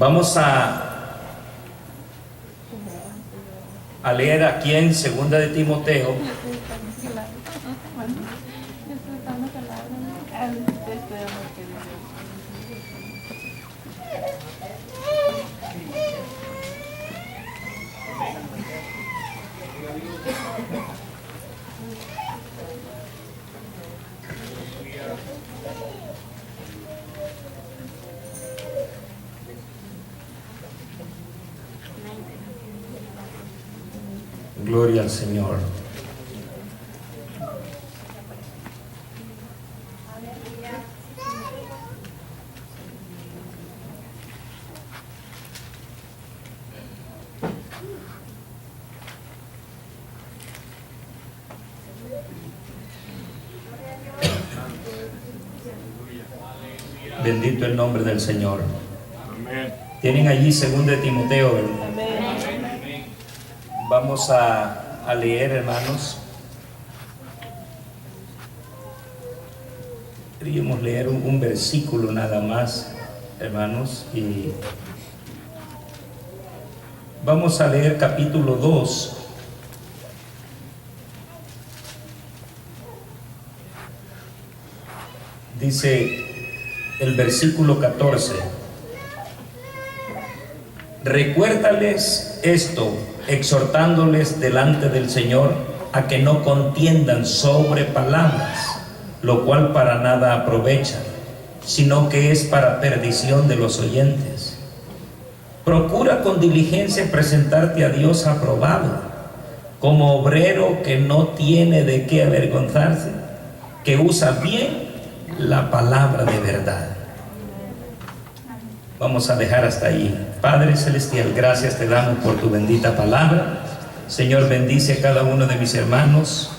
Vamos a leer aquí en Segunda de Timoteo. Gloria al Señor. Bendito el nombre del Señor. Amén. Tienen allí 2 de Timoteo, ¿verdad? Amén. Vamos a leer, hermanos. Queríamos leer un versículo nada más, hermanos, y vamos a leer capítulo 2. Dice el versículo 14: recuérdales esto, exhortándoles delante del Señor a que no contiendan sobre palabras, lo cual para nada aprovecha, sino que es para perdición de los oyentes. Procura con diligencia presentarte a Dios aprobado, como obrero que no tiene de qué avergonzarse, que usa bien la palabra de verdad. Vamos a dejar hasta ahí. Padre Celestial, gracias te damos por tu bendita palabra. Señor, bendice a cada uno de mis hermanos,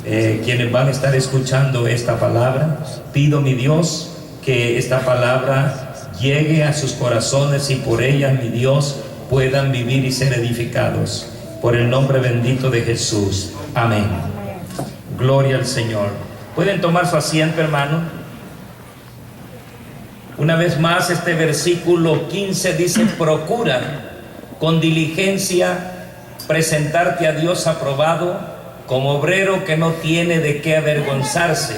quienes van a estar escuchando esta palabra. Pido, mi Dios, que esta palabra llegue a sus corazones y por ella, mi Dios, puedan vivir y ser edificados. Por el nombre bendito de Jesús. Amén. Gloria al Señor. ¿Pueden tomar su asiento, hermano? Una vez más, este versículo 15 dice: procura con diligencia presentarte a Dios aprobado, como obrero que no tiene de qué avergonzarse,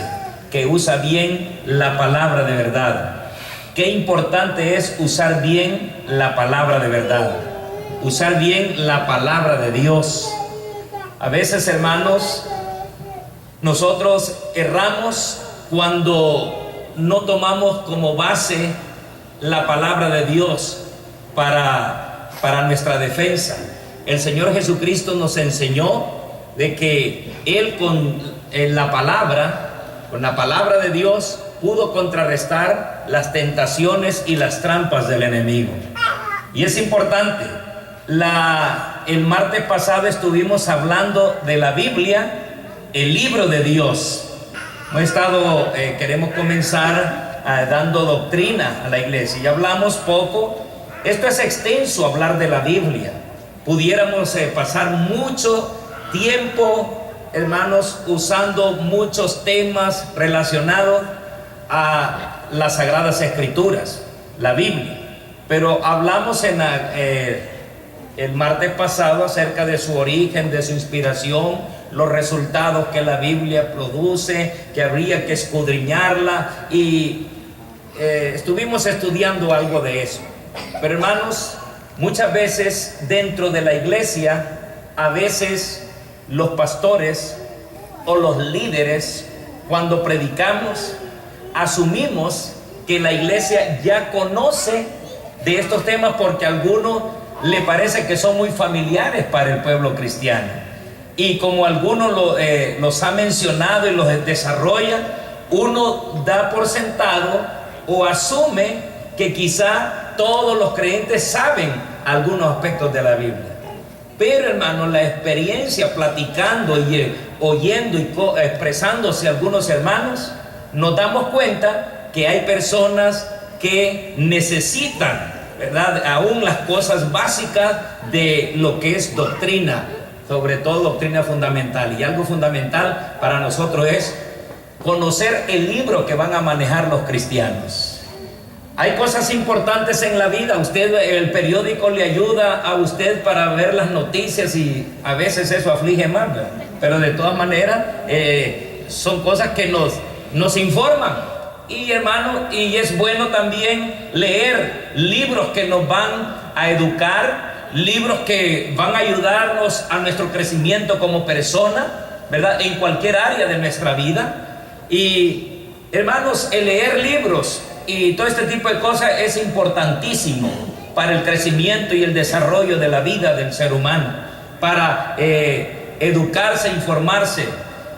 que usa bien la palabra de verdad. Qué importante es usar bien la palabra de verdad, usar bien la palabra de Dios. A veces, hermanos, nosotros erramos cuando no tomamos como base la palabra de Dios para nuestra defensa. El Señor Jesucristo nos enseñó de que Él con la palabra de Dios pudo contrarrestar las tentaciones y las trampas del enemigo. Y es importante. El martes pasado estuvimos hablando de la Biblia, el libro de Dios. Queremos comenzar dando doctrina a la iglesia y hablamos poco. Esto es extenso, hablar de la Biblia. Pudiéramos pasar mucho tiempo, hermanos, usando muchos temas relacionados a las Sagradas Escrituras, la Biblia. Pero hablamos el martes pasado acerca de su origen, de su inspiración, los resultados que la Biblia produce, que habría que escudriñarla, y estuvimos estudiando algo de eso. Pero, hermanos, muchas veces dentro de la iglesia, a veces los pastores o los líderes, cuando predicamos, asumimos que la iglesia ya conoce de estos temas porque a algunos le parece que son muy familiares para el pueblo cristiano. Y como algunos los ha mencionado y los desarrolla, uno da por sentado o asume que quizá todos los creyentes saben algunos aspectos de la Biblia. Pero, hermano, la experiencia platicando y oyendo y expresándose algunos hermanos, nos damos cuenta que hay personas que necesitan, ¿verdad?, aún las cosas básicas de lo que es doctrina, sobre todo doctrina fundamental. Y algo fundamental para nosotros es conocer el libro que van a manejar los cristianos. Hay cosas importantes en la vida. El periódico le ayuda a usted para ver las noticias y a veces eso aflige más, ¿verdad? Pero de todas maneras son cosas que nos informan. Y hermano, y es bueno también leer libros que nos van a educar, libros que van a ayudarnos a nuestro crecimiento como persona, ¿verdad? En cualquier área de nuestra vida. Y hermanos, el leer libros y todo este tipo de cosas es importantísimo para el crecimiento y el desarrollo de la vida del ser humano, para educarse, informarse.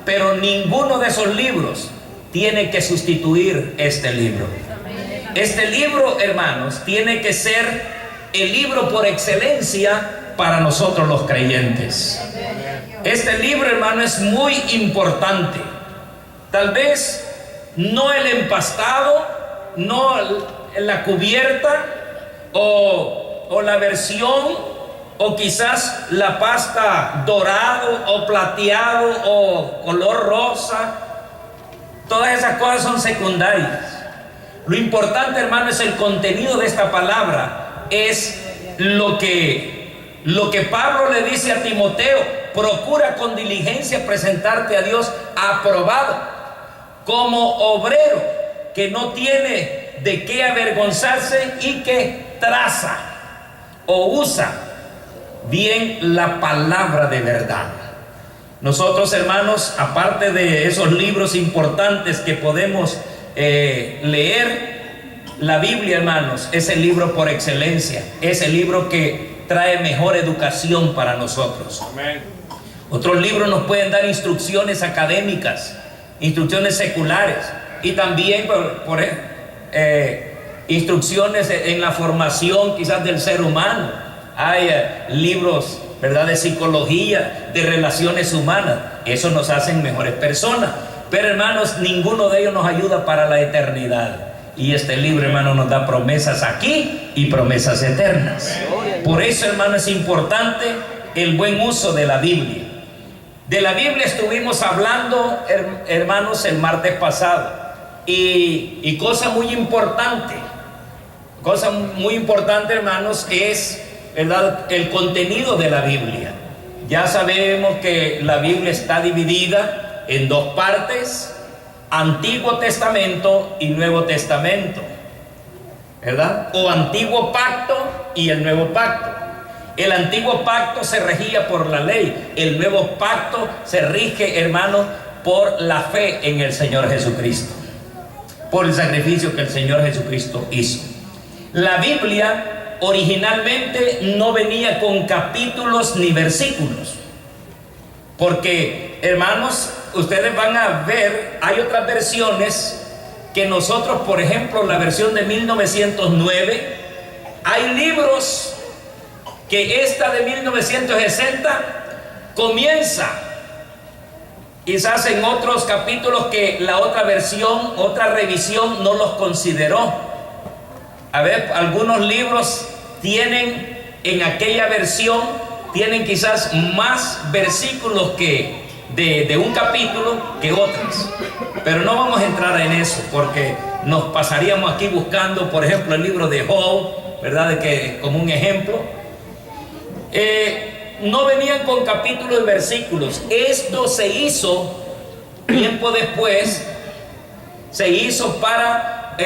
Pero ninguno de esos libros tiene que sustituir este libro. Este libro, hermanos, tiene que ser el libro por excelencia para nosotros los creyentes. Este libro, hermano, es muy importante. Tal vez no el empastado, no la cubierta o la versión, o quizás la pasta dorado o plateado o color rosa. Todas esas cosas son secundarias. Lo importante, hermano, es el contenido de esta palabra. Es lo que Pablo le dice a Timoteo: procura con diligencia presentarte a Dios aprobado, como obrero que no tiene de qué avergonzarse y que traza o usa bien la palabra de verdad. Nosotros, hermanos, aparte de esos libros importantes que podemos leer, la Biblia, hermanos, es el libro por excelencia, es el libro que trae mejor educación para nosotros. Amén. Otros libros nos pueden dar instrucciones académicas, instrucciones seculares, y también instrucciones en la formación quizás del ser humano. Hay libros, ¿verdad?, de psicología, de relaciones humanas. Eso nos hacen mejores personas. Pero, hermanos, ninguno de ellos nos ayuda para la eternidad. Y este libro, hermano, nos da promesas aquí y promesas eternas. Por eso, hermano, es importante el buen uso de la Biblia. De la Biblia estuvimos hablando, hermanos, el martes pasado. Y cosa muy importante, hermanos, es, ¿verdad?, el contenido de la Biblia. Ya sabemos que la Biblia está dividida en dos partes: Antiguo Testamento y Nuevo Testamento, ¿verdad? O Antiguo Pacto y el Nuevo Pacto. El Antiguo Pacto se regía por la ley, el Nuevo Pacto se rige, hermanos, por la fe en el Señor Jesucristo, por el sacrificio que el Señor Jesucristo hizo. La Biblia originalmente no venía con capítulos ni versículos, porque, hermanos, ustedes van a ver, hay otras versiones que nosotros, por ejemplo, la versión de 1909, hay libros que esta de 1960 comienza quizás en otros capítulos que la otra versión, otra revisión no los consideró. A ver, algunos libros tienen en aquella versión, tienen quizás más versículos que de un capítulo que otros. Pero no vamos a entrar en eso, porque nos pasaríamos aquí buscando, por ejemplo, el libro de Job, ¿verdad?, de que, como un ejemplo. No venían con capítulos y versículos. Esto se hizo tiempo después, se hizo para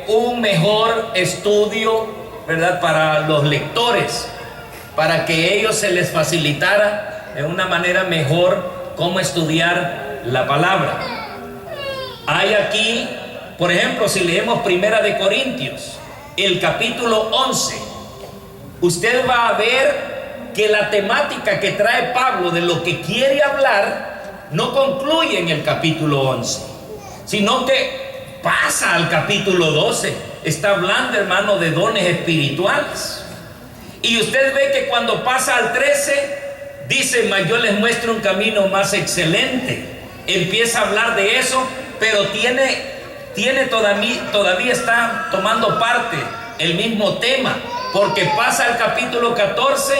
un mejor estudio, ¿verdad?, para los lectores, para que ellos se les facilitara de una manera mejor cómo estudiar la palabra. Hay aquí, por ejemplo, si leemos Primera de Corintios, el capítulo 11, usted va a ver que la temática que trae Pablo de lo que quiere hablar no concluye en el capítulo 11, sino que pasa al capítulo 12. Está hablando, hermano, de dones espirituales. Y usted ve que cuando pasa al 13, dice: mas yo les muestro un camino más excelente. Empieza a hablar de eso, pero todavía está tomando parte el mismo tema, porque pasa al capítulo 14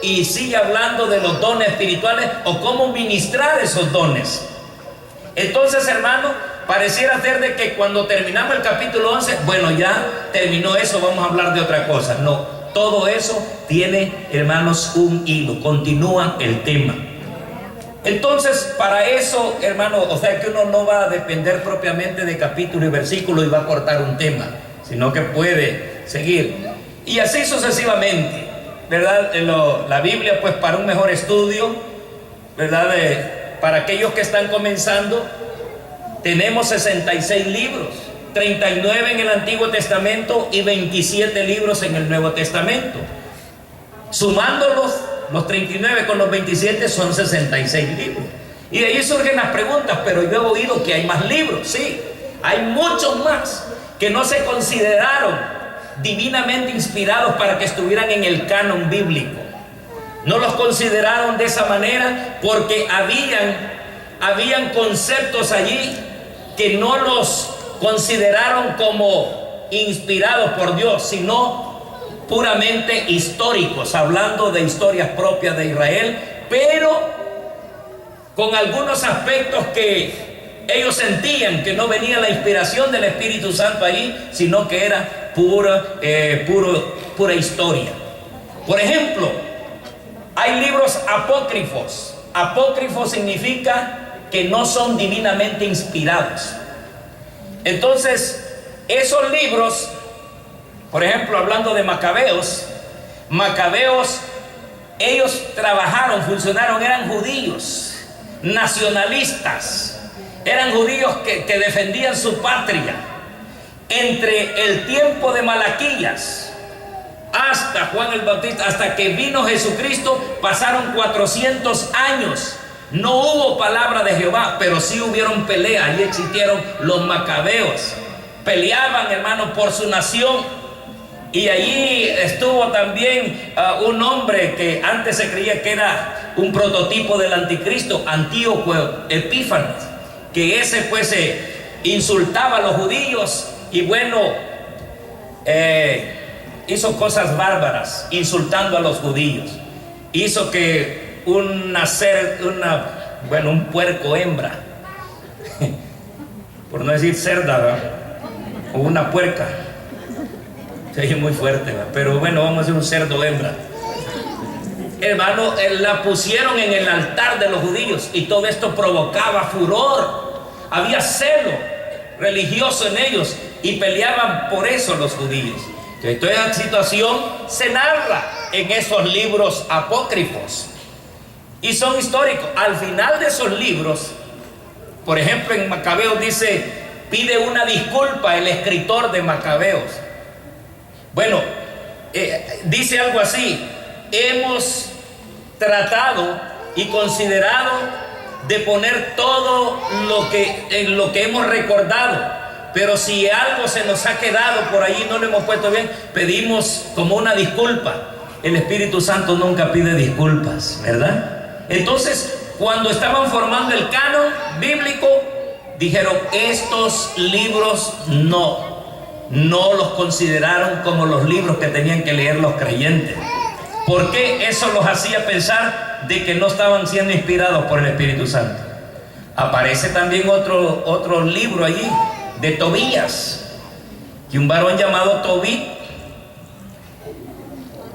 y sigue hablando de los dones espirituales o cómo ministrar esos dones. Entonces, hermano, pareciera ser de que cuando terminamos el capítulo 11, bueno, ya terminó eso, vamos a hablar de otra cosa. No, todo eso tiene, hermanos, un hilo, continúa el tema. Entonces, para eso, hermano, o sea que uno no va a depender propiamente de capítulo y versículo y va a cortar un tema, sino que puede seguir. Y así sucesivamente, ¿verdad? La Biblia, pues para un mejor estudio, ¿verdad? Para aquellos que están comenzando, tenemos 66 libros, 39 en el Antiguo Testamento y 27 libros en el Nuevo Testamento. Sumándolos, los 39 con los 27 son 66 libros. Y de ahí surgen las preguntas, pero yo he oído que hay más libros. Sí, hay muchos más que no se consideraron divinamente inspirados para que estuvieran en el canon bíblico. No los consideraron de esa manera porque habían conceptos allí que no los consideraron como inspirados por Dios, sino puramente históricos, hablando de historias propias de Israel, pero con algunos aspectos que ellos sentían que no venía la inspiración del Espíritu Santo allí, sino que era pura historia. Por ejemplo, hay libros apócrifos. Apócrifo significa que no son divinamente inspirados. Entonces, esos libros, por ejemplo, hablando de Macabeos, ellos trabajaron, funcionaron, eran judíos, nacionalistas, eran judíos que defendían su patria. Entre el tiempo de Malaquías hasta Juan el Bautista, hasta que vino Jesucristo, pasaron 400 años. No hubo palabra de Jehová, pero sí hubieron peleas y existieron los macabeos. Peleaban, hermanos, por su nación. Y allí estuvo también un hombre que antes se creía que era un prototipo del anticristo, Antíoco Epífanes, que ese pues insultaba a los judíos y bueno, hizo cosas bárbaras insultando a los judíos. Hizo que un puerco hembra, por no decir cerda, ¿verdad? O una puerca, se oye muy fuerte, ¿verdad? Pero bueno, vamos a decir un cerdo hembra, hermano, la pusieron en el altar de los judíos y todo esto provocaba furor, había celo religioso en ellos y peleaban por eso los judíos. Entonces, toda esa situación se narra en esos libros apócrifos y son históricos. Al final de esos libros, por ejemplo, en Macabeos dice, pide una disculpa el escritor de Macabeos. Bueno, dice algo así: hemos tratado y considerado de poner todo en lo que hemos recordado, pero si algo se nos ha quedado por allí, no lo hemos puesto bien, pedimos como una disculpa. El Espíritu Santo nunca pide disculpas, ¿verdad? Entonces, cuando estaban formando el canon bíblico, dijeron, estos libros no los consideraron como los libros que tenían que leer los creyentes. ¿Por qué? Eso los hacía pensar de que no estaban siendo inspirados por el Espíritu Santo. Aparece también otro libro allí, de Tobías, que un varón llamado Tobit,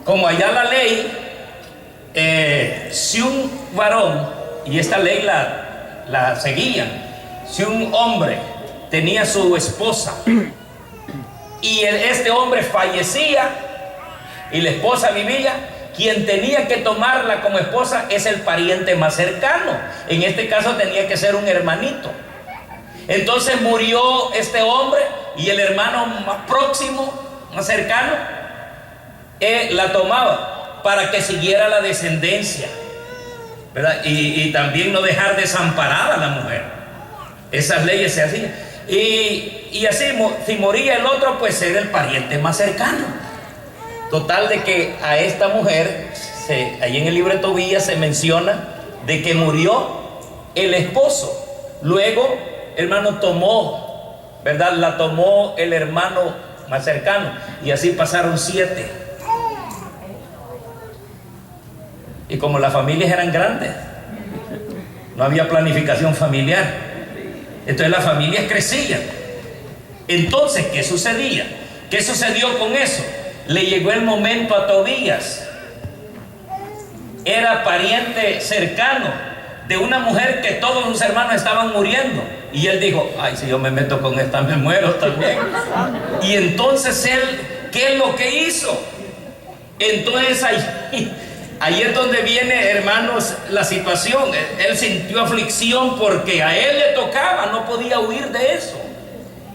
como allá la ley, si un varón, y esta ley la seguían, si un hombre tenía su esposa y este hombre fallecía y la esposa vivía, quien tenía que tomarla como esposa es el pariente más cercano. En este caso tenía que ser un hermanito. Entonces murió este hombre y el hermano más próximo, más cercano, la tomaba para que siguiera la descendencia, ¿verdad? Y también no dejar desamparada a la mujer. Esas leyes se hacían. Y así, si moría el otro, pues era el pariente más cercano. Total de que a esta mujer, ahí en el libro de Tobías se menciona de que murió el esposo. Luego, hermano, ¿verdad? La tomó el hermano más cercano. Y así pasaron 7. Y como las familias eran grandes, no había planificación familiar. Entonces las familias crecían. Entonces, ¿qué sucedía? ¿Qué sucedió con eso? Le llegó el momento a Tobías. Era pariente cercano de una mujer que todos sus hermanos estaban muriendo. Y él dijo, ay, si yo me meto con esta me muero también. Y entonces él, ¿qué es lo que hizo? Entonces ahí es donde viene, hermanos, la situación. Él sintió aflicción porque a él le tocaba, no podía huir de eso.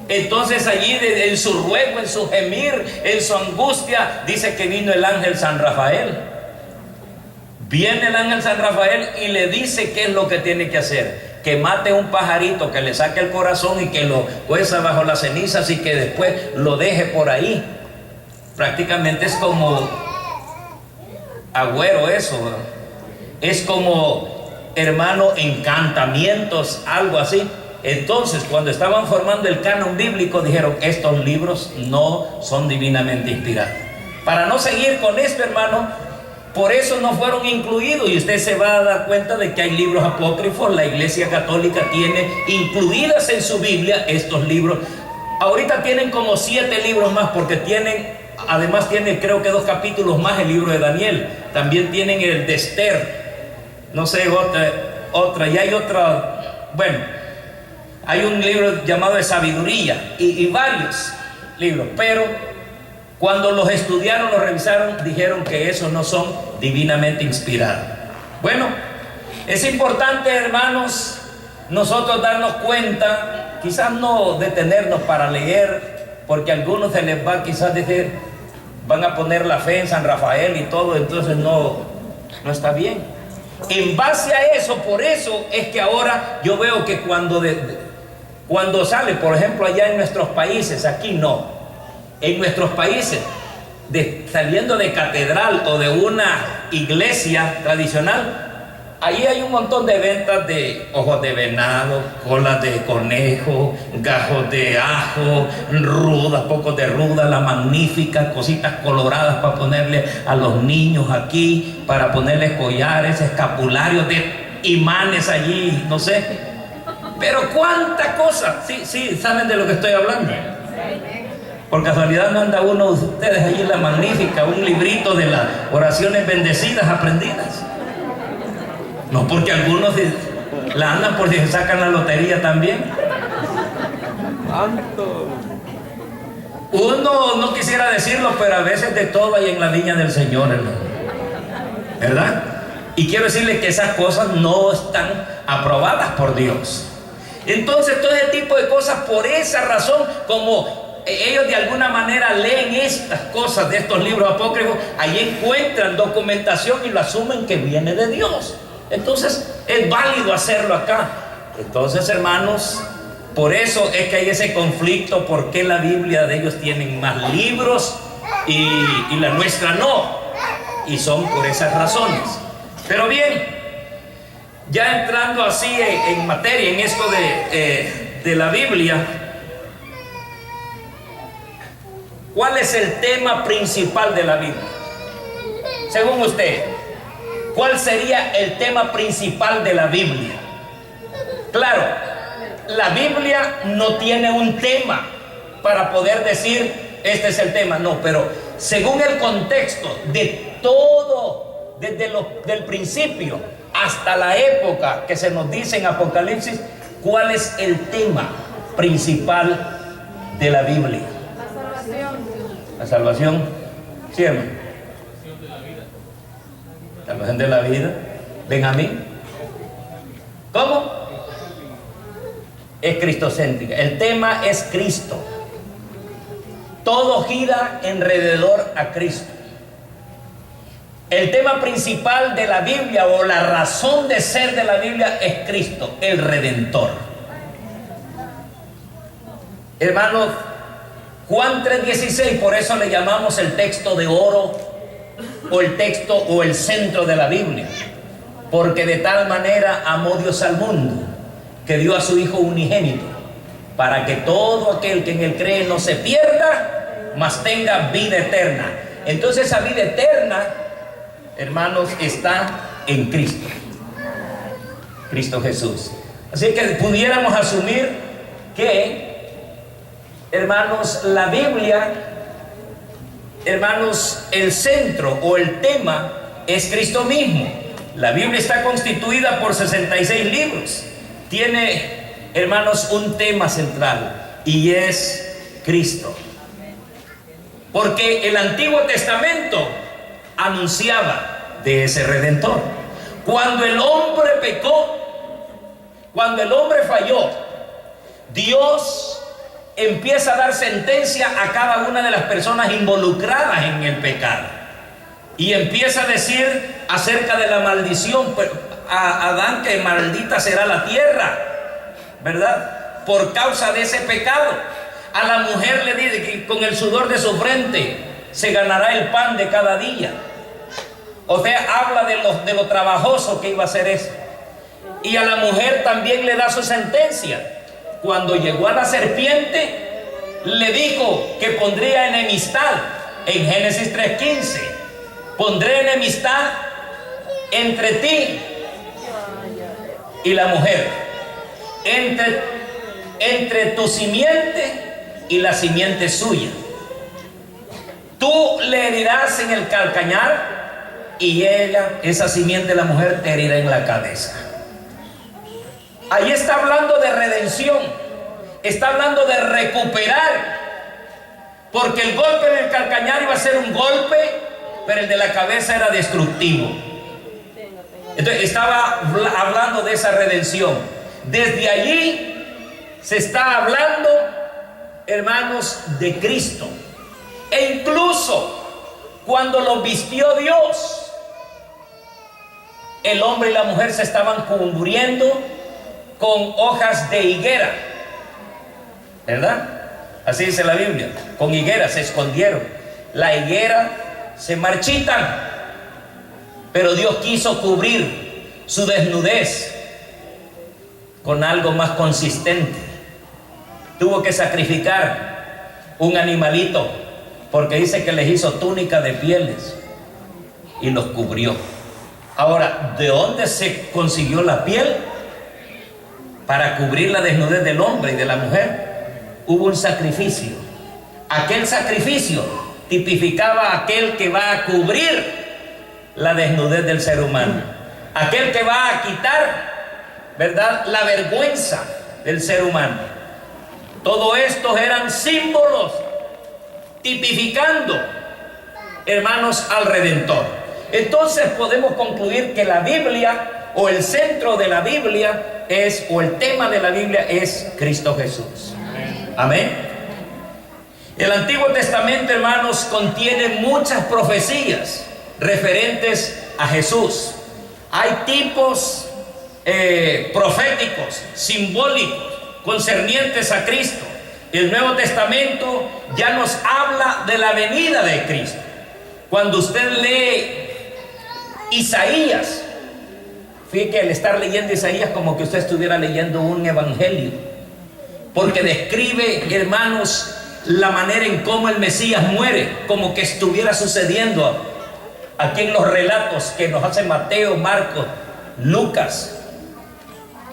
Entonces allí en su ruego, en su gemir, en su angustia, dice que vino el ángel San Rafael. Viene el ángel San Rafael y le dice qué es lo que tiene que hacer. Que mate un pajarito, que le saque el corazón y que lo cueza bajo las cenizas y que después lo deje por ahí. Prácticamente es como agüero eso, ¿no? Es como, hermano, encantamientos, algo así. Entonces, cuando estaban formando el canon bíblico, dijeron, estos libros no son divinamente inspirados. Para no seguir con esto, hermano, por eso no fueron incluidos. Y usted se va a dar cuenta de que hay libros apócrifos. La Iglesia Católica tiene incluidas en su Biblia estos libros. Ahorita tienen como 7 libros más, porque además tiene, creo que 2 capítulos más el libro de Daniel. También tienen el de Esther. No sé, otra. Y hay otra, bueno, hay un libro llamado de sabiduría y varios libros, pero cuando los estudiaron, los revisaron, dijeron que esos no son divinamente inspirados. Bueno, es importante, hermanos, nosotros darnos cuenta, quizás no detenernos para leer, porque a algunos se les va quizás decir, van a poner la fe en San Rafael y todo, entonces no está bien. En base a eso, por eso es que ahora yo veo que cuando sale, por ejemplo, allá en nuestros países, aquí no, en nuestros países, saliendo de catedral o de una iglesia tradicional, ahí hay un montón de ventas de ojos de venado, colas de conejo, gajos de ajo, rudas, pocos de ruda, la magnífica, cositas coloradas para ponerle a los niños aquí, para ponerles collares, escapularios de imanes allí, no sé. Pero cuánta cosa, sí, saben de lo que estoy hablando. Por casualidad no anda uno de ustedes allí en la magnífica, un librito de las oraciones bendecidas aprendidas. No, porque algunos la andan por si se sacan la lotería también. Uno no quisiera decirlo, pero a veces de todo hay en la viña del Señor, hermano. ¿Verdad? Y quiero decirle que esas cosas no están aprobadas por Dios. Entonces todo ese tipo de cosas, por esa razón, como ellos de alguna manera leen estas cosas de estos libros apócrifos, ahí encuentran documentación y lo asumen que viene de Dios. Entonces es válido hacerlo acá. Entonces, hermanos, por eso es que hay ese conflicto, porque la Biblia de ellos tienen más libros y la nuestra no, y son por esas razones. Pero bien, ya entrando así en materia, en esto de la Biblia, ¿cuál es el tema principal de la Biblia? Según usted, ¿cuál sería el tema principal de la Biblia? Claro, la Biblia no tiene un tema para poder decir, este es el tema, no, pero según el contexto de todo, desde del principio hasta la época que se nos dice en Apocalipsis, ¿cuál es el tema principal de la Biblia? La salvación. La salvación, ¿sí, hermano? Salvación de la vida. ¿Ven a mí? ¿Cómo? Es cristocéntrica. El tema es Cristo. Todo gira alrededor a Cristo. El tema principal de la Biblia, o la razón de ser de la Biblia, es Cristo, el Redentor. Hermanos, Juan 3:16, por eso le llamamos el texto de oro, o el texto o el centro de la Biblia, porque de tal manera amó Dios al mundo, que dio a su Hijo unigénito, para que todo aquel que en él cree no se pierda, mas tenga vida eterna. Entonces esa vida eterna, hermanos, está en Cristo Jesús. Así que pudiéramos asumir que, hermanos, la Biblia, hermanos, el centro o el tema es Cristo mismo. La Biblia está constituida por 66 libros. Tiene, hermanos, un tema central y es Cristo. Porque el Antiguo Testamento anunciaba de ese Redentor. Cuando el hombre pecó, cuando el hombre falló, Dios empieza a dar sentencia a cada una de las personas involucradas en el pecado. Y empieza a decir acerca de la maldición a Adán, que maldita será la tierra, ¿verdad? Por causa de ese pecado. A la mujer le dice que con el sudor de su frente se ganará el pan de cada día. O sea, habla de lo trabajoso que iba a ser eso. Y a la mujer también le da su sentencia. Cuando llegó a la serpiente, le dijo que pondría enemistad. En Génesis 3:15, pondré enemistad entre ti y la mujer, entre tu simiente y la simiente suya. Tú le herirás en el calcañar y ella, esa simiente de la mujer, te herirá en la cabeza. Ahí está hablando de redención, está hablando de recuperar, porque el golpe en el calcañar iba a ser un golpe, pero el de la cabeza era destructivo. Entonces estaba hablando de esa redención. Desde allí se está hablando, hermanos, de Cristo. E incluso cuando lo vistió Dios, el hombre y la mujer se estaban cubriendo con hojas de higuera, ¿verdad? Así dice la Biblia. Con higuera se escondieron. La higuera se marchitan, pero Dios quiso cubrir su desnudez con algo más consistente. Tuvo que sacrificar un animalito, porque dice que les hizo túnica de pieles y los cubrió. Ahora, ¿de dónde se consiguió la piel? Para cubrir la desnudez del hombre y de la mujer, hubo un sacrificio. Aquel sacrificio tipificaba a aquel que va a cubrir la desnudez del ser humano, aquel que va a quitar, ¿verdad?, la vergüenza del ser humano. Todo esto eran símbolos tipificando, hermanos, al Redentor. Entonces podemos concluir que la Biblia, o el centro de la Biblia es, o el tema de la Biblia es Cristo Jesús. Amén. El Antiguo Testamento, hermanos, contiene muchas profecías referentes a Jesús. Hay tipos proféticos, simbólicos, concernientes a Cristo. El Nuevo Testamento ya nos habla de la venida de Cristo. Cuando usted lee Isaías, fíjate que al estar leyendo Isaías, como que usted estuviera leyendo un evangelio, porque describe, hermanos, la manera en cómo el Mesías muere, como que estuviera sucediendo aquí en los relatos que nos hace Mateo, Marcos, Lucas,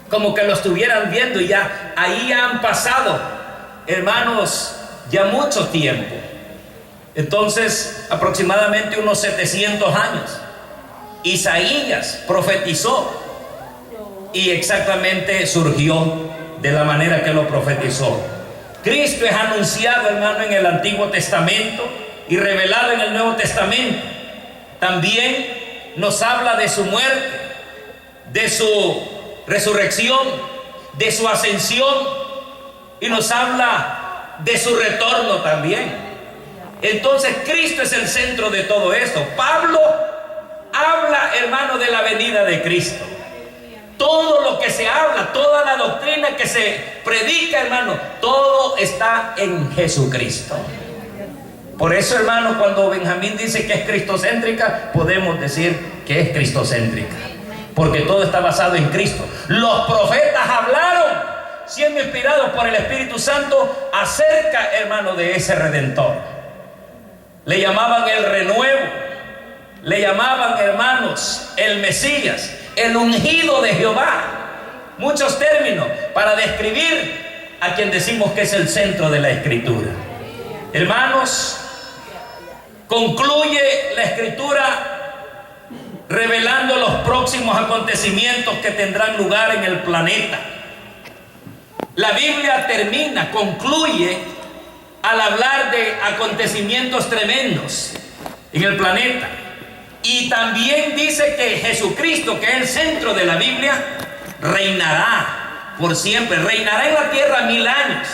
como que lo estuvieran viendo. Y ya ahí han pasado, hermanos, ya mucho tiempo. Entonces, aproximadamente unos 700 años, Isaías profetizó y exactamente surgió de la manera que lo profetizó. Cristo es anunciado, hermano, en el Antiguo Testamento y revelado en el Nuevo Testamento. También nos habla de su muerte, de su resurrección, de su ascensión, y nos habla de su retorno también. Entonces Cristo es el centro de todo esto. Pablo habla, hermano, de la venida de Cristo. Todo lo que se habla, toda la doctrina que se predica, hermano, todo está en Jesucristo. Por eso, hermano, cuando Benjamín dice que es cristocéntrica, podemos decir que es cristocéntrica, porque todo está basado en Cristo. Los profetas hablaron, siendo inspirados por el Espíritu Santo, acerca, hermano, de ese Redentor. Le llamaban el renuevo, le llamaban, hermanos, el Mesías, el ungido de Jehová. Muchos términos para describir a quien decimos que es el centro de la Escritura. Hermanos, concluye la Escritura revelando los próximos acontecimientos que tendrán lugar en el planeta. La Biblia concluye al hablar de acontecimientos tremendos en el planeta. Y también dice que Jesucristo, que es el centro de la Biblia, reinará por siempre, reinará en la tierra 1000 años.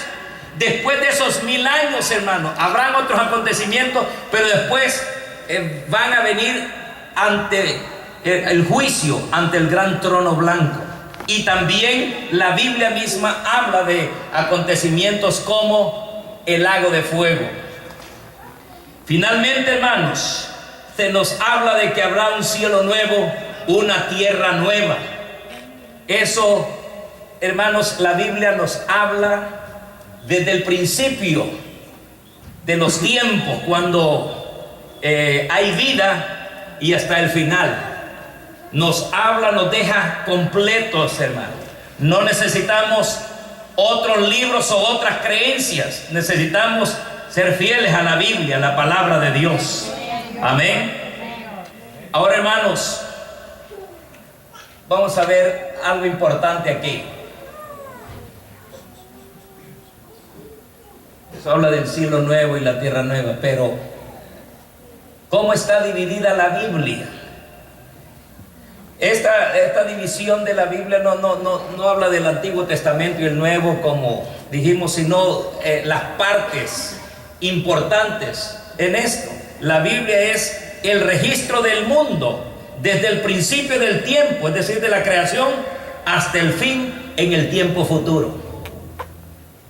Después de esos 1000 años, hermanos, habrán otros acontecimientos, pero después van a venir ante el juicio, ante el gran trono blanco. Y también la Biblia misma habla de acontecimientos como el lago de fuego. Finalmente, hermanos, se nos habla de que habrá un cielo nuevo, una tierra nueva. Eso, hermanos, la Biblia nos habla desde el principio de los tiempos, cuando hay vida, y hasta el final. Nos habla, nos deja completos, hermanos. No necesitamos otros libros o otras creencias. Necesitamos ser fieles a la Biblia, a la palabra de Dios. Amén. Ahora, hermanos, vamos a ver algo importante aquí. Se habla del cielo nuevo y la tierra nueva, pero ¿cómo está dividida la Biblia? Esta división de la Biblia no habla del Antiguo Testamento y el Nuevo, como dijimos, sino las partes importantes en esto. La Biblia es el registro del mundo desde el principio del tiempo, es decir, de la creación, hasta el fin en el tiempo futuro.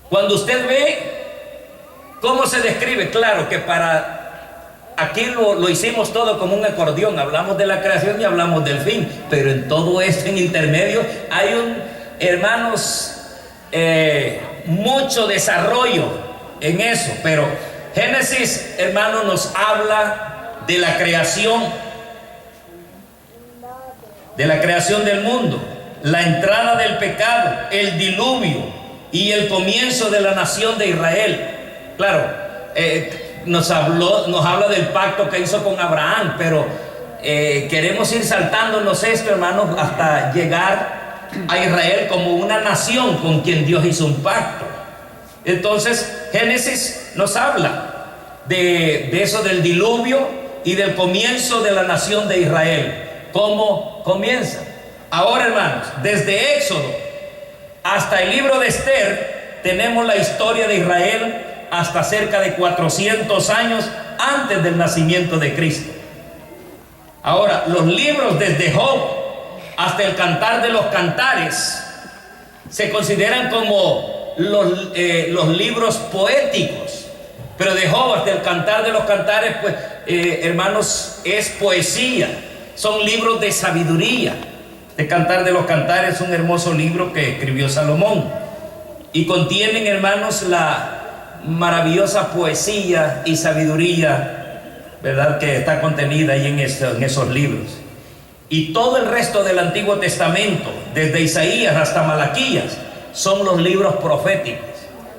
Cuando usted ve cómo se describe, claro que aquí lo hicimos todo como un acordeón. Hablamos de la creación y hablamos del fin, pero en todo esto, en intermedio, hay hermanos, mucho desarrollo en eso. Pero Génesis, hermanos, nos habla de la creación del mundo, la entrada del pecado, el diluvio y el comienzo de la nación de Israel. Claro, nos habla del pacto que hizo con Abraham, pero queremos ir saltándonos esto, hermanos, hasta llegar a Israel como una nación con quien Dios hizo un pacto. Entonces, Génesis nos habla de eso, del diluvio y del comienzo de la nación de Israel. ¿Cómo comienza? Ahora, hermanos, desde Éxodo hasta el libro de Esther, tenemos la historia de Israel hasta cerca de 400 años antes del nacimiento de Cristo. Ahora, los libros desde Job hasta el Cantar de los Cantares se consideran como los libros poéticos, pero de Job hasta el Cantar de los Cantares, pues, hermanos, es poesía, son libros de sabiduría. El Cantar de los Cantares es un hermoso libro que escribió Salomón y contienen, hermanos, la maravillosa poesía y sabiduría, ¿verdad?, que está contenida ahí en esos libros. Y todo el resto del Antiguo Testamento, desde Isaías hasta Malaquías, son los libros proféticos.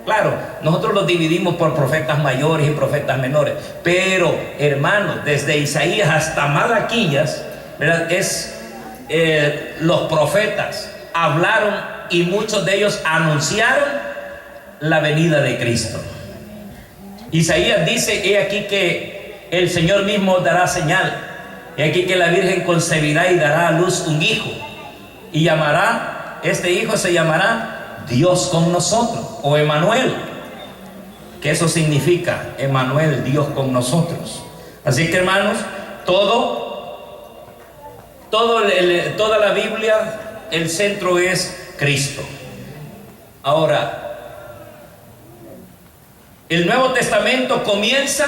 Claro, nosotros los dividimos por profetas mayores y profetas menores, pero, hermanos, desde Isaías hasta Malaquías, ¿verdad?, los profetas hablaron y muchos de ellos anunciaron la venida de Cristo. Isaías dice: he aquí que el Señor mismo dará señal, he aquí que la Virgen concebirá y dará a luz un hijo, y este hijo se llamará Dios con nosotros, o Emmanuel, que eso significa Emmanuel, Dios con nosotros. Así que, hermanos, toda la Biblia, el centro es Cristo. Ahora, el Nuevo Testamento comienza,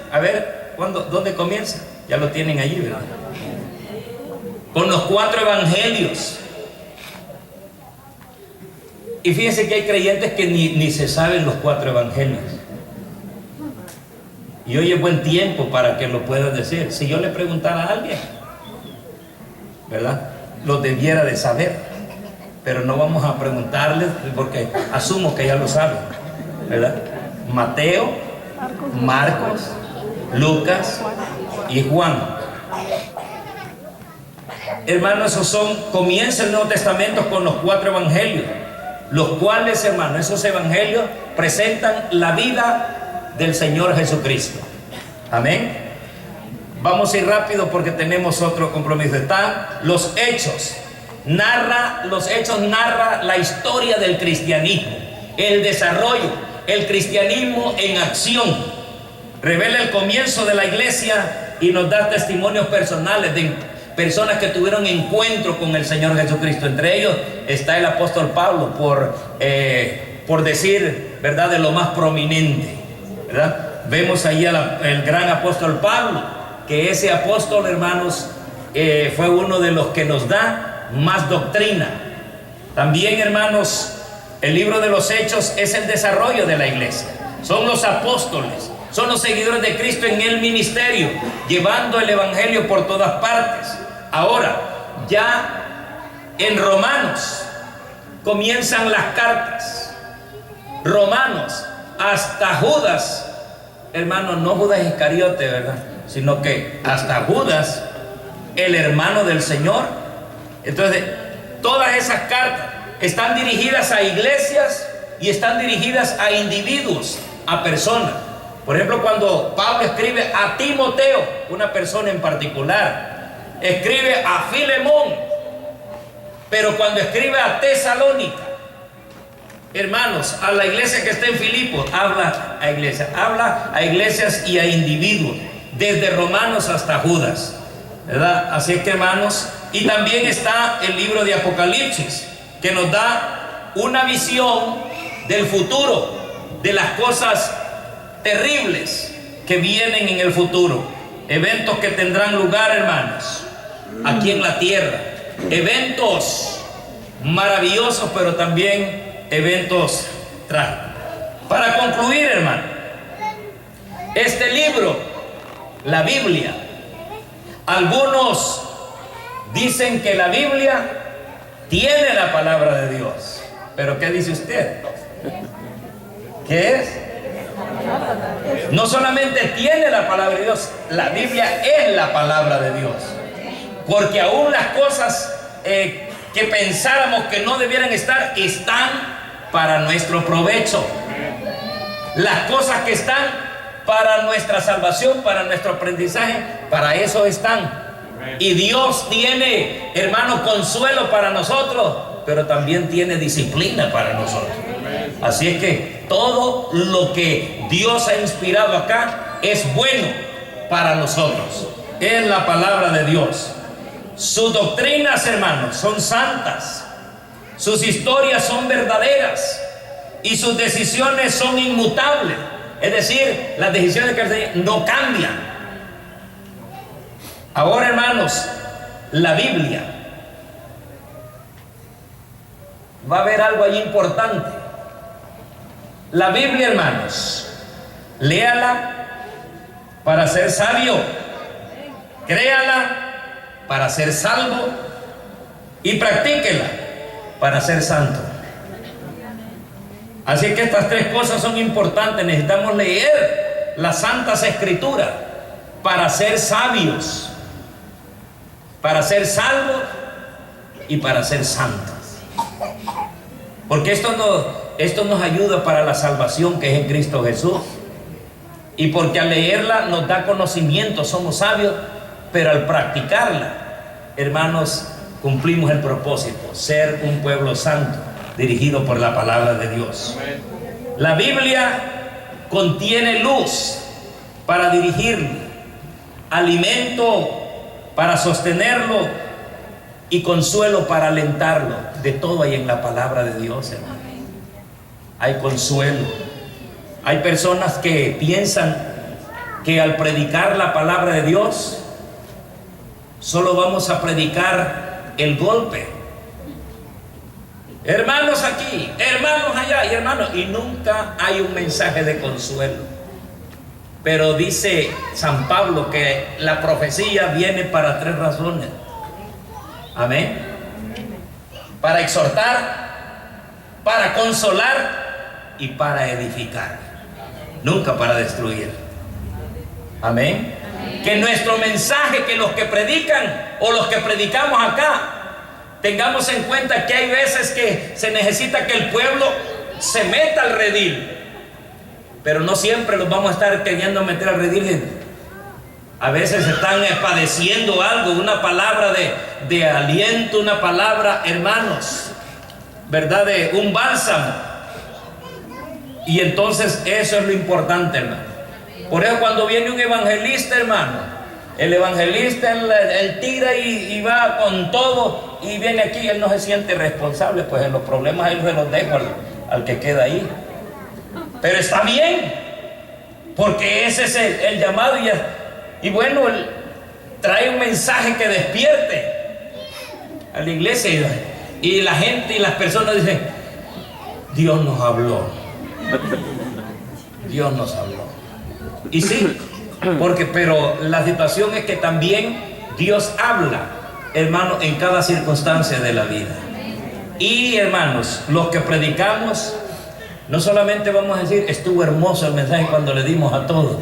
a ver, ¿dónde comienza? Ya lo tienen allí, ¿verdad? Con los 4 evangelios. Y fíjense que hay creyentes que ni se saben los 4 evangelios. Y hoy es buen tiempo para que lo puedan decir. Si yo le preguntara a alguien, ¿verdad?, lo debiera de saber. pero no vamos a preguntarles porque asumo que ya lo saben, ¿verdad? Mateo, Marcos, Lucas y Juan. Hermanos, comienza el Nuevo Testamento con los 4 evangelios, los cuales, hermanos, esos evangelios presentan la vida del Señor Jesucristo. Amén. Vamos a ir rápido porque tenemos otro compromiso. Están los hechos. Los hechos narra la historia del cristianismo, el desarrollo, el cristianismo en acción. Revela el comienzo de la iglesia y nos da testimonios personales de personas que tuvieron encuentro con el Señor Jesucristo. Entre ellos está el apóstol Pablo, por decir, ¿verdad?, de lo más prominente, ¿verdad? Vemos ahí el gran apóstol Pablo, que ese apóstol, hermanos, fue uno de los que nos da más doctrina. También, hermanos, el libro de los Hechos es el desarrollo de la iglesia. Son los apóstoles, son los seguidores de Cristo en el ministerio, llevando el evangelio por todas partes. Ahora, ya en Romanos comienzan las cartas. Romanos, hasta Judas, hermanos, no Judas Iscariote, ¿verdad?, sino que hasta Judas, el hermano del Señor. Entonces, todas esas cartas están dirigidas a iglesias y están dirigidas a individuos, a personas. Por ejemplo, cuando Pablo escribe a Timoteo, una persona en particular, escribe a Filemón, pero cuando escribe a Tesalónica, hermanos, a la iglesia que está en Filipos, habla a iglesias y a individuos, desde Romanos hasta Judas, ¿verdad? Así es que, hermanos, y también está el libro de Apocalipsis, que nos da una visión del futuro, de las cosas terribles que vienen en el futuro, eventos que tendrán lugar, hermanos, aquí en la tierra, eventos maravillosos, pero también eventos trágicos. Para concluir, hermano, este libro, la Biblia, algunos dicen que la Biblia tiene la palabra de Dios, pero ¿qué dice usted? ¿Qué es? No solamente tiene la palabra de Dios, la Biblia es la palabra de Dios, porque aún las cosas que pensáramos que no debieran estar, están para nuestro provecho. Las cosas que están para nuestra salvación, para nuestro aprendizaje, para eso están. Y Dios tiene, hermano, consuelo para nosotros, pero también tiene disciplina para nosotros. Así es que todo lo que Dios ha inspirado acá es bueno para nosotros. Es la palabra de Dios. Sus doctrinas, hermanos, son santas. Sus historias son verdaderas. Y sus decisiones son inmutables. Es decir, las decisiones que Él hace no cambian. Ahora, hermanos, la Biblia, va a haber algo allí importante. La Biblia, hermanos, léala para ser sabio, créala para ser salvo y practíquela para ser santo. Así que estas 3 cosas son importantes. Necesitamos leer las Santas Escrituras para ser sabios, para ser salvos y para ser santos. Porque esto nos ayuda para la salvación que es en Cristo Jesús. Y porque al leerla nos da conocimiento, somos sabios, pero al practicarla, hermanos, cumplimos el propósito, ser un pueblo santo, dirigido por la palabra de Dios. La Biblia contiene luz para dirigirlo, alimento para sostenerlo y consuelo para alentarlo. De todo hay en la palabra de Dios, hermano. Hay consuelo. Hay personas que piensan que al predicar la palabra de Dios solo vamos a predicar el golpe. Hermanos aquí, hermanos allá, y nunca hay un mensaje de consuelo. Pero dice San Pablo que la profecía viene para 3 razones. Amén. para exhortar, para consolar y para edificar, nunca para destruir. Amén. Que nuestro mensaje, que los que predican o los que predicamos acá, tengamos en cuenta que hay veces que se necesita que el pueblo se meta al redil, pero no siempre los vamos a estar queriendo meter al redil. A veces están padeciendo algo, una palabra de aliento, una palabra, hermanos, ¿verdad? De un bálsamo. Y entonces eso es lo importante, hermano. Por eso cuando viene un evangelista, hermano, el evangelista, él tira y va con todo, y viene aquí, él no se siente responsable, pues en los problemas él se los deja al que queda ahí. Pero está bien, porque ese es el llamado, y bueno, él trae un mensaje que despierte a la iglesia, y la gente y las personas dicen: Dios nos habló, Dios nos habló. Y sí, pero la situación es que también Dios habla, hermano, en cada circunstancia de la vida. Y hermanos, los que predicamos, no solamente vamos a decir: estuvo hermoso el mensaje cuando le dimos a todos,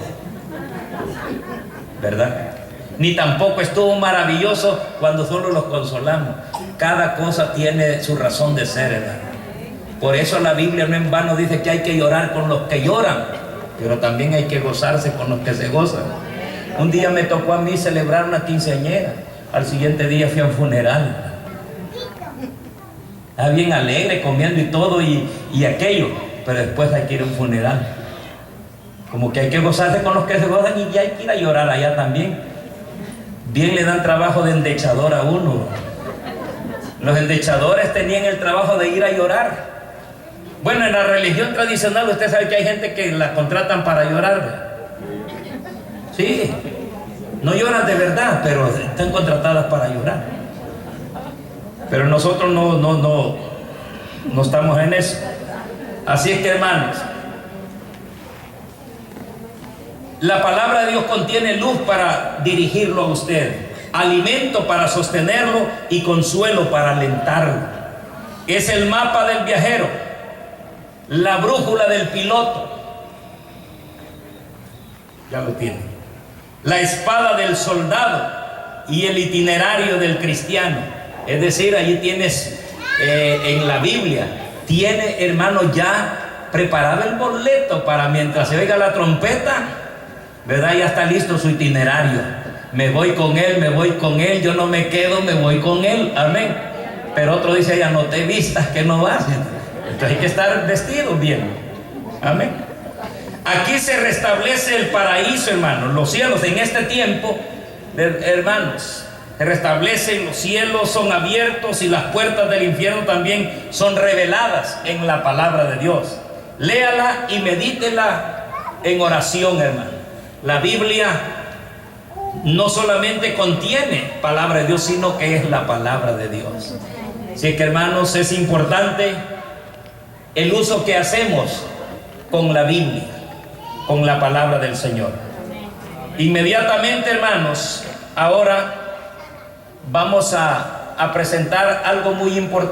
¿verdad? Ni tampoco estuvo maravilloso cuando solo los consolamos. Cada cosa tiene su razón de ser, hermano. Por eso la Biblia no en vano dice que hay que llorar con los que lloran, pero también hay que gozarse con los que se gozan. Un día me tocó a mí celebrar una quinceañera, al siguiente día fui a un funeral. Estaba bien alegre, comiendo y todo, y aquello, pero después hay que ir a un funeral. Como que hay que gozarse con los que se gozan, y ya hay que ir a llorar allá también. Bien le dan trabajo de endechador a uno. Los endechadores tenían el trabajo de ir a llorar. Bueno, en la religión tradicional usted sabe que hay gente que la contratan para llorar. Sí, no lloran de verdad, pero están contratadas para llorar. Pero nosotros no estamos en eso. Así es que, hermanos, la palabra de Dios contiene luz para dirigirlo a usted, alimento para sostenerlo y consuelo para alentarlo. Es el mapa del viajero, la brújula del piloto, ya lo tiene, la espada del soldado y el itinerario del cristiano. Es decir, allí tienes en la Biblia, tiene, hermano, ya preparado el boleto para mientras se oiga la trompeta, ¿verdad? Ya está listo su itinerario. Me voy con él, yo no me quedo, me voy con él, amén. Pero otro dice: ya no te vistas que no vas. Entonces hay que estar vestidos bien, amén. Aquí se restablece el paraíso, hermanos, los cielos en este tiempo, hermanos, se restablecen los cielos, son abiertos, y las puertas del infierno también son reveladas en la palabra de Dios. Léala y medítela en oración, hermano. La Biblia no solamente contiene palabra de Dios, sino que es la palabra de Dios. Así que, hermanos, es importante el uso que hacemos con la Biblia, con la palabra del Señor. Inmediatamente, hermanos, ahora vamos a presentar algo muy importante.